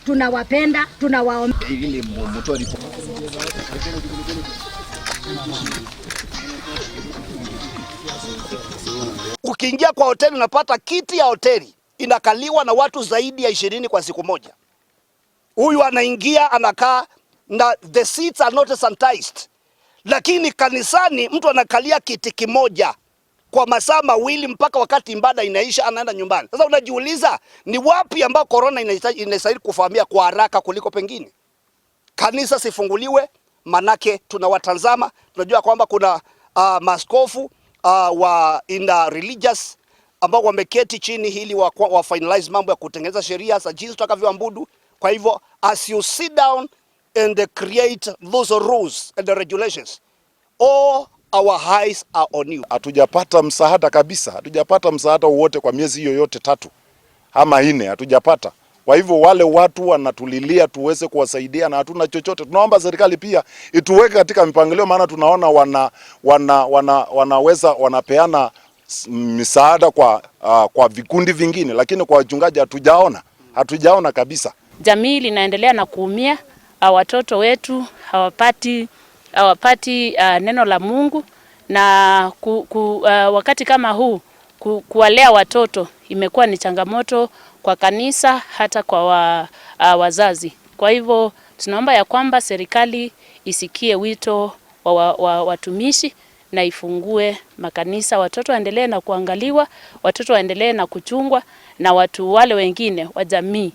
Tunawapenda, tunawaomba. Ukiingia kwa hoteli unapata kiti ya hoteli inakaliwa na watu zaidi ya 20 kwa siku moja. Huyu anaingia anakaa na the seats are not sanitized. Lakini kanisani mtu anakalia kiti kimoja kwa masaa mawili mpaka wakati ibada inaisha anaenda nyumbani. Sasa unajiuliza ni wapi ambao corona inastahili kufahamia kwa haraka kuliko pengine? Kanisa sifunguliwe, manake tunawatazama, tunajua kwamba kuna maaskofu wa religious ambao wameketi chini hili wa finalize mambo ya kutengeneza sheria za jinsi tutakavyoabudu. Kwa hivyo as you sit down and create those rules and the regulations, all our eyes are on you. Hatujapata msaada kabisa, hatujapata msaada wowote kwa miezi hiyo yote 3 ama 4, hatujapata. Kwa hivyo wale watu wanatulilia tuweze kuwasaidia na hatuna chochote. Tunaomba serikali pia ituweke katika mipangilio, maana tunaona wanaweza wanapeana misaada kwa vikundi vingine, lakini kwa wachungaji hatujaona kabisa. Jamii linaendelea na kuumia, watoto wetu hawapati neno la Mungu, na wakati kama huu kuwalea watoto imekuwa ni changamoto kwa kanisa hata kwa wazazi. Kwa hivyo tunaomba ya kwamba serikali isikie wito wa watumishi na ifungue makanisa, watoto waendelee na kuangaliwa, watoto waendelee na kuchungwa, na watu wale wengine wa jamii